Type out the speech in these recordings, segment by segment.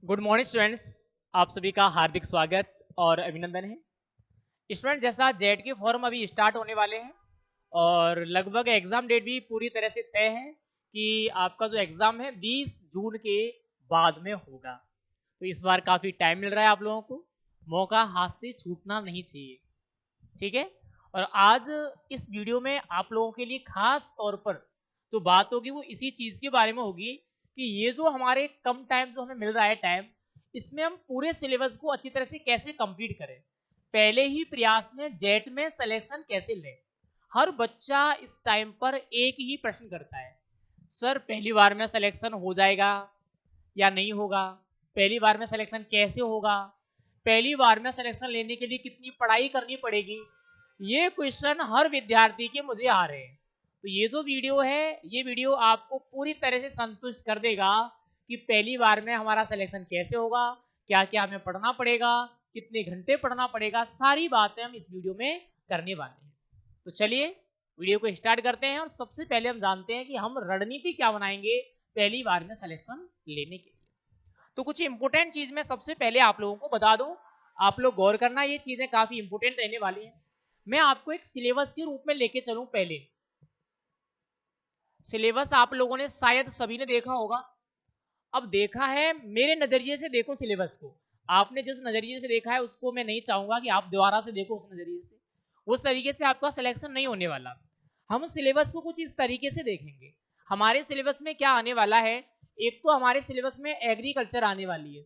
Good morning students. आप सभी का हार्दिक स्वागत और अभिनंदन है। स्टूडेंट, जैसा जेड के फॉर्म अभी स्टार्ट होने वाले हैं और लगभग एग्जाम डेट भी पूरी तरह से तय है कि आपका जो एग्जाम है 20 जून के बाद में होगा। तो इस बार काफ़ी टाइम मिल रहा है आप लोगों को, मौका हाथ से छूटना नहीं चाहिए। ठीक है। और आज इस वीडियो में आप लोगों के लिए खास तौर पर जो बात होगी वो इसी चीज़ के बारे में होगी कि ये जो हमारे कम टाइम जो हमें मिल रहा है टाइम, इसमें हम पूरे सिलेबस को अच्छी तरह से कैसे कंप्लीट करें, पहले ही प्रयास में जेट में सिलेक्शन कैसे लें। हर बच्चा इस टाइम पर एक ही प्रश्न करता है, सर पहली बार में सिलेक्शन हो जाएगा या नहीं होगा, पहली बार में सिलेक्शन कैसे होगा, पहली बार में सिलेक्शन लेने के लिए कितनी पढ़ाई करनी पड़ेगी। ये क्वेश्चन हर विद्यार्थी के मुझे आ रहे हैं। तो ये जो वीडियो है, ये वीडियो आपको पूरी तरह से संतुष्ट कर देगा कि पहली बार में हमारा सिलेक्शन कैसे होगा, क्या क्या हमें पढ़ना पड़ेगा, कितने घंटे पढ़ना पड़ेगा, सारी बातें हम इस वीडियो में करने वाले हैं। तो चलिए वीडियो को स्टार्ट करते हैं और सबसे पहले हम जानते हैं कि हम रणनीति क्या बनाएंगे पहली बार में सिलेक्शन लेने के लिए। तो कुछ इंपोर्टेंट चीज मैं सबसे पहले आप लोगों को बता दूं, आप लोग गौर करना, ये चीजें काफी इंपोर्टेंट रहने वाली हैं। मैं आपको एक सिलेबस के रूप में लेके चलूं। पहले सिलेबस आप लोगों ने शायद सभी ने देखा होगा। अब देखा है, मेरे नजरिए से देखो सिलेबस को। आपने जिस नजरिए से देखा है उसको मैं नहीं चाहूंगा कि आप दोबारा से देखो उस नजरिए से। उस तरीके से आपका सिलेक्शन नहीं होने वाला। हम सिलेबस को कुछ इस तरीके से देखेंगे। हमारे सिलेबस में क्या आने वाला है, एक तो हमारे सिलेबस में एग्रीकल्चर आने वाली है।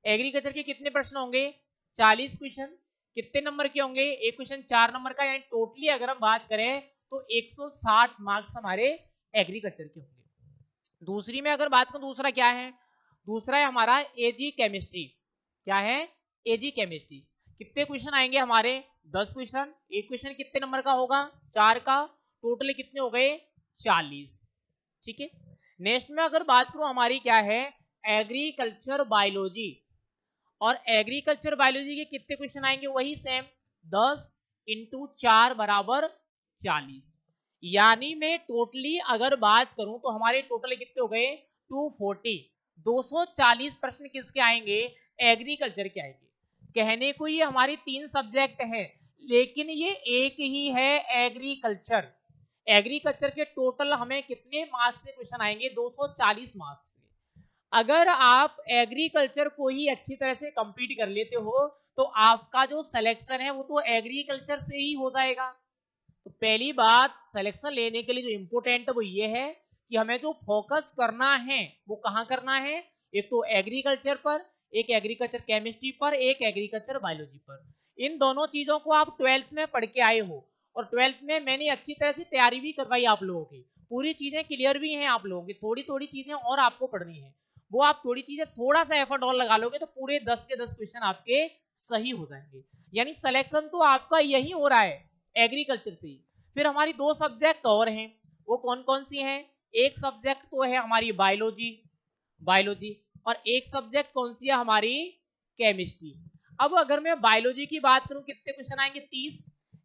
एग्रीकल्चर के कितने प्रश्न होंगे, 40 क्वेश्चन। कितने नंबर के होंगे, एक क्वेश्चन 4 नंबर का, यानी टोटली अगर हम बात करें तो 160 मार्क्स हमारे एग्रीकल्चर के होंगे। दूसरी में अगर बात करूं, दूसरा क्या है, दूसरा है हमारा एजी केमिस्ट्री। क्या है, एजी केमिस्ट्री। कितने क्वेश्चन आएंगे हमारे, 10 क्वेश्चन। एक क्वेश्चन कितने नंबर का होगा, 4 का। टोटल कितने हो गए, 40। ठीक है। नेक्स्ट में अगर बात करूं हमारी क्या है, एग्रीकल्चर बायोलॉजी। और एग्रीकल्चर बायोलॉजी के कितने क्वेश्चन आएंगे, वही सेम 10 इंटू 4 बराबर 40। यानी मैं टोटली अगर बात करूं तो हमारे टोटल कितने हो गए, 240। 240 प्रश्न किसके आएंगे, एग्रीकल्चर के आएंगे। कहने को ये हमारी 3 सब्जेक्ट है, लेकिन ये एक ही है, एग्रीकल्चर। एग्रीकल्चर के टोटल हमें कितने मार्क्स से क्वेश्चन आएंगे, 240 मार्क्स से। अगर आप एग्रीकल्चर को ही अच्छी तरह से कंप्लीट कर लेते हो तो आपका जो सिलेक्शन है वो तो एग्रीकल्चर से ही हो जाएगा। तो पहली बात सिलेक्शन लेने के लिए जो इंपोर्टेंट है वो ये है कि हमें जो फोकस करना है वो कहाँ करना है, एक तो एग्रीकल्चर पर, एक एग्रीकल्चर केमिस्ट्री पर, एक एग्रीकल्चर बायोलॉजी पर। इन दोनों चीजों को आप 12th में पढ़ के आए हो और 12th में मैंने अच्छी तरह से तैयारी भी करवाई आप लोगों की। पूरी चीजें क्लियर भी हैं आप लोगों की, थोड़ी थोड़ी चीजें और आपको पढ़नी है। वो आप थोड़ी चीजें थोड़ा सा एफर्ट और लगा लोगे तो पूरे 10 के 10 क्वेश्चन आपके सही हो जाएंगे। यानी सिलेक्शन तो आपका यही हो रहा है एग्रीकल्चर से ही। फिर हमारी 2 सब्जेक्ट और हैं, वो कौन कौन सी हैं, एक सब्जेक्ट तो है हमारी बायोलॉजी, बायोलॉजी, और एक सब्जेक्ट कौन सी है हमारी, केमिस्ट्री। अब अगर मैं बायोलॉजी की बात करूं कितने क्वेश्चन आएंगे, 30।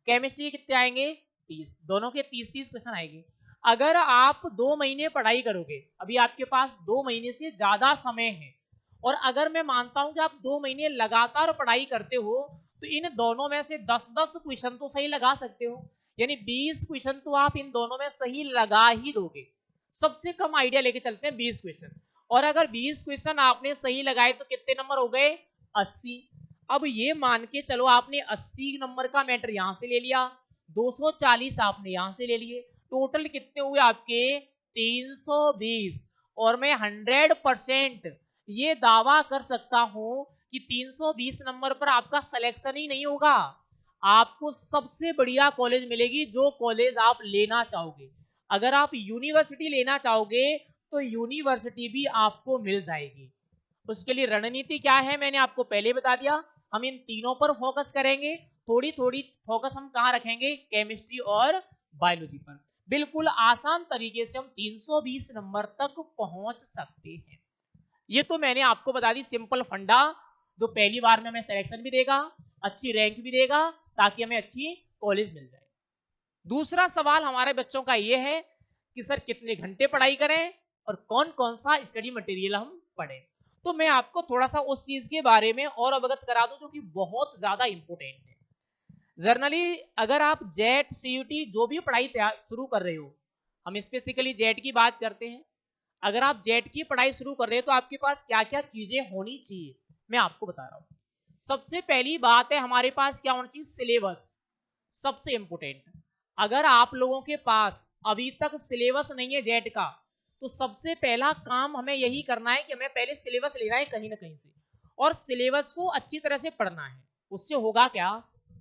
केमिस्ट्री के कितने आएंगे, 30। दोनों के 30-30 क्वेश्चन आएंगे। अगर आप 2 महीने पढ़ाई करोगे, अभी आपके पास 2 महीने से ज्यादा समय है, और अगर मैं मानता हूं कि आप 2 महीने लगातार पढ़ाई करते हो तो इन दोनों में से 10-10 क्वेश्चन तो सही लगा सकते हो। यानी 20 क्वेश्चन तो आप इन दोनों में सही लगा ही दोगे। सबसे कम आइडिया लेके चलते हैं 20 क्वेश्चन। और अगर 20 क्वेश्चन आपने सही लगाए तो कितने नंबर हो गए, 80। अब ये मान के चलो आपने 80 नंबर का मैटर यहां से ले लिया, 240 आपने यहां से ले लिए, टोटल कितने हुए आपके, 320। और मैं 100% ये दावा कर सकता हूं कि 320 नंबर पर आपका सिलेक्शन ही नहीं होगा। आपको सबसे बढ़िया कॉलेज मिलेगी जो कॉलेज आप लेना चाहोगे। अगर आप यूनिवर्सिटी लेना चाहोगे तो यूनिवर्सिटी भी आपको मिल जाएगी। उसके लिए रणनीति क्या है मैंने आपको पहले बता दिया, हम इन तीनों पर फोकस करेंगे। थोड़ी थोड़ी फोकस हम कहाँ रखेंगे, केमिस्ट्री और बायोलॉजी पर। बिल्कुल आसान तरीके से हम 320 नंबर तक पहुंच सकते हैं। ये तो मैंने आपको बता दी सिंपल फंडा, जो पहली बार में हमें सिलेक्शन भी देगा, अच्छी रैंक भी देगा, ताकि हमें अच्छी कॉलेज मिल जाए। दूसरा सवाल हमारे बच्चों का यह है कि सर कितने घंटे पढ़ाई करें और कौन कौन सा स्टडी मटेरियल हम पढ़ें। तो मैं आपको थोड़ा सा उस चीज के बारे में और अवगत करा दूं जो कि बहुत ज्यादा इंपॉर्टेंट है। जनरली अगर आप जेट सीयूटी जो भी पढ़ाई शुरू कर रहे हो, हम स्पेसिफिकली जेट की बात करते हैं, अगर आप जेट की पढ़ाई शुरू कर रहे हो तो आपके पास क्या क्या चीजें होनी चाहिए मैं आपको बता रहा हूं। सबसे पहली बात है हमारे पास क्या होना चाहिए, सिलेबस, सबसे इंपॉर्टेंट। अगर आप लोगों के पास अभी तक सिलेबस नहीं है जेट का, तो सबसे पहला काम हमें यही करना है कि हमें पहले सिलेबस लेना है कहीं ना कहीं से, और सिलेबस को अच्छी तरह से पढ़ना है। उससे होगा क्या,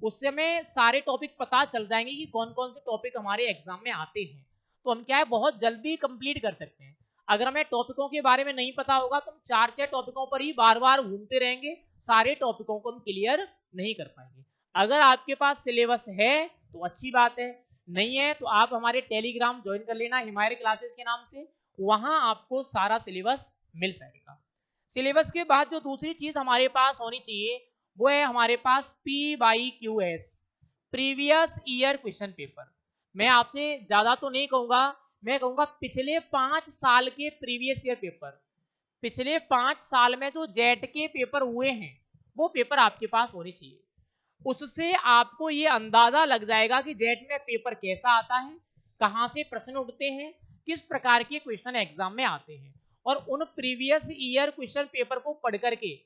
उससे हमें सारे टॉपिक पता चल जाएंगे कि कौन कौन से टॉपिक हमारे एग्जाम में आते हैं, तो हम क्या है बहुत जल्दी कंप्लीट कर सकते हैं। अगर हमें टॉपिकों के बारे में नहीं पता होगा तो हम चार चार टॉपिकों पर ही बार बार घूमते रहेंगे, सारे टॉपिकों को हम क्लियर नहीं कर पाएंगे। अगर आपके पास सिलेबस है तो अच्छी बात है, नहीं है तो आप हमारे टेलीग्राम ज्वाइन कर लेना हिमायर क्लासेस के नाम से, वहां आपको सारा सिलेबस मिल जाएगा। सिलेबस के बाद जो दूसरी चीज हमारे पास होनी चाहिए वो है हमारे पास PYQS, previous year question paper. मैं आपसे ज्यादा तो नहीं कहूंगा, मैं कहूंगा पिछले 5 साल के प्रीवियस ईयर पेपर, पिछले 5 साल में जो जेट के पेपर हुए हैं वो पेपर आपके पास होने चाहिए। उससे आपको ये अंदाजा लग जाएगा कि जेट में पेपर कैसा आता है, कहां से प्रश्न उठते हैं, किस प्रकार के क्वेश्चन एग्जाम में आते हैं। और उन प्रीवियस ईयर क्वेश्चन पेपर को पढ़ करके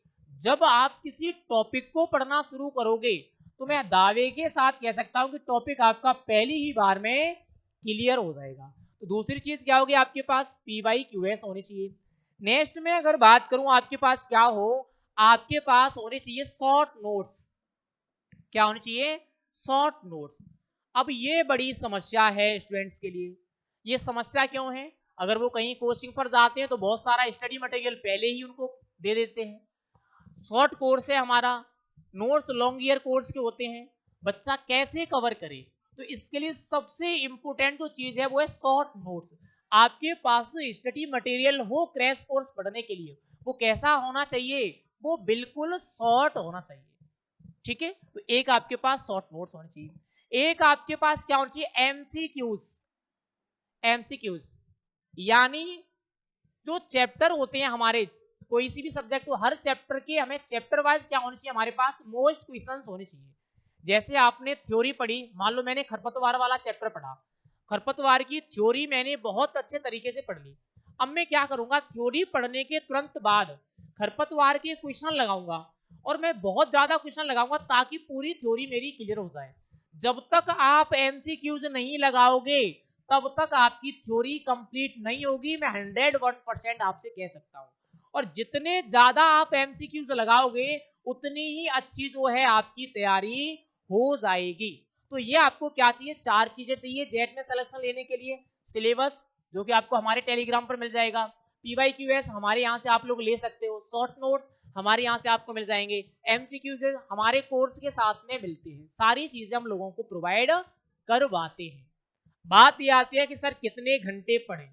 जब आप किसी टॉपिक को पढ़ना शुरू करोगे तो मैं दावे के साथ कह सकता हूं कि टॉपिक आपका पहली ही बार में क्लियर हो जाएगा। तो दूसरी चीज क्या होगी, आपके पास PYQS होनी चाहिए। नेक्स्ट में अगर बात करूं आपके पास क्या हो, आपके पास होने चाहिए शॉर्ट नोट्स। क्या होनी चाहिए, शॉर्ट नोट्स। अब ये बड़ी समस्या है स्टूडेंट्स के लिए। ये समस्या क्यों है, अगर वो कहीं कोचिंग पर जाते हैं तो बहुत सारा स्टडी मटेरियल पहले ही उनको दे देते हैं। शॉर्ट कोर्स है हमारा, नोट्स लॉन्ग ईयर कोर्स के होते हैं, बच्चा कैसे कवर करे। तो इसके लिए सबसे इंपॉर्टेंट जो चीज है वो है शॉर्ट नोट्स। आपके पास जो स्टडी मटेरियल हो क्रैश कोर्स पढ़ने के लिए वो कैसा होना चाहिए, वो बिल्कुल शॉर्ट होना चाहिए। ठीक है, तो एक आपके पास शॉर्ट नोट्स होने चाहिए, एक आपके पास क्या होना चाहिए, एमसीक्यूज। एमसीक्यूज यानी जो चैप्टर होते हैं हमारे, कोई सी भी सब्जेक्ट हो, हर चैप्टर के हमें चैप्टर वाइज क्या होनी चाहिए, हमारे पास मोस्ट क्वेश्चंस होने चाहिए। जैसे आपने थ्योरी पढ़ी, मान लो मैंने खरपतवार वाला चैप्टर पढ़ा, खरपतवार की थ्योरी मैंने बहुत अच्छे तरीके से पढ़ ली। अब मैं क्या करूंगा, थ्योरी पढ़ने के तुरंत बाद खरपतवार के क्वेश्चन लगाऊंगा, और मैं बहुत ज्यादा क्वेश्चन लगाऊंगा ताकि पूरी थ्योरी मेरी क्लियर हो जाए। जब तक आप एमसीक्यूज नहीं लगाओगे तब तक आपकी थ्योरी कंप्लीट नहीं होगी, मैं 101% आपसे कह सकता हूं। और जितने ज्यादा आप एमसीक्यूज लगाओगे उतनी ही अच्छी जो है आपकी तैयारी हो जाएगी। तो ये आपको क्या चाहिए, चार चीजें चाहिए जेट में सिलेक्शन लेने के लिए। सिलेबस जो कि आपको हमारे टेलीग्राम पर मिल जाएगा, PYQS हमारे यहाँ से आप लोग ले सकते हो, शॉर्ट नोट्स हमारे यहाँ से आपको मिल जाएंगे, एमसीक्यूज हमारे कोर्स के साथ में मिलते हैं, सारी चीजें हम लोगों को प्रोवाइड करवाते हैं। बात ये आती है कि सर कितने घंटे पढ़ें,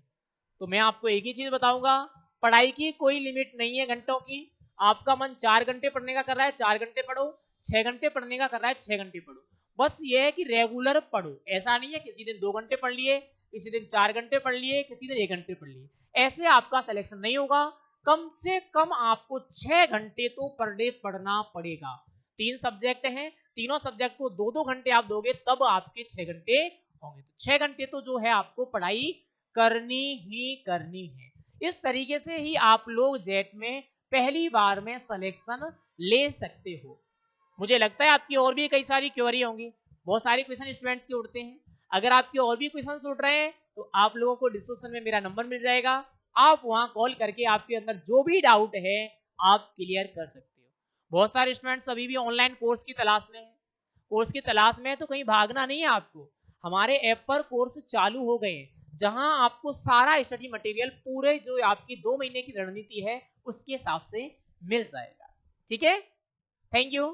तो मैं आपको एक ही चीज बताऊंगा, पढ़ाई की कोई लिमिट नहीं है घंटों की। आपका मन 4 घंटे पढ़ने का कर रहा है 4 घंटे पढ़ो, 6 घंटे पढ़ने का कर रहा है 6 घंटे पढ़ो। बस ये है कि रेगुलर पढ़ो, ऐसा नहीं है किसी दिन 2 घंटे पढ़ लिए, किसी दिन 4 घंटे पढ़ लिए, किसी दिन 1 घंटे पढ़ लिए, ऐसे आपका सिलेक्शन नहीं होगा। कम से कम आपको 6 घंटे तो पर डे पढ़ना पड़ेगा। 3 सब्जेक्ट हैं, तीनों सब्जेक्ट को 2-2 घंटे आप दोगे तब आपके 6 घंटे होंगे। तो 6 घंटे तो जो है आपको पढ़ाई करनी ही करनी है। इस तरीके से ही आप लोग जेट में पहली बार में सिलेक्शन ले सकते हो। मुझे लगता है आपकी और भी कई सारी क्वेरी होंगी, बहुत सारे क्वेश्चन स्टूडेंट्स के उठते हैं। अगर आपके और भी क्वेश्चन उठ रहे हैं तो आप लोगों को डिस्क्रिप्शन में मेरा नंबर मिल जाएगा, आप वहां कॉल करके आपके अंदर जो भी डाउट है आप क्लियर कर सकते हो। बहुत सारे स्टूडेंट्स अभी भी ऑनलाइन कोर्स की तलाश में है, कोर्स की तलाश में है तो कहीं भागना नहीं है आपको, हमारे ऐप पर कोर्स चालू हो गए हैं जहां आपको सारा स्टडी मटेरियल पूरे जो आपकी 2 महीने की रणनीति है उसके हिसाब से मिल जाएगा। ठीक है, थैंक यू।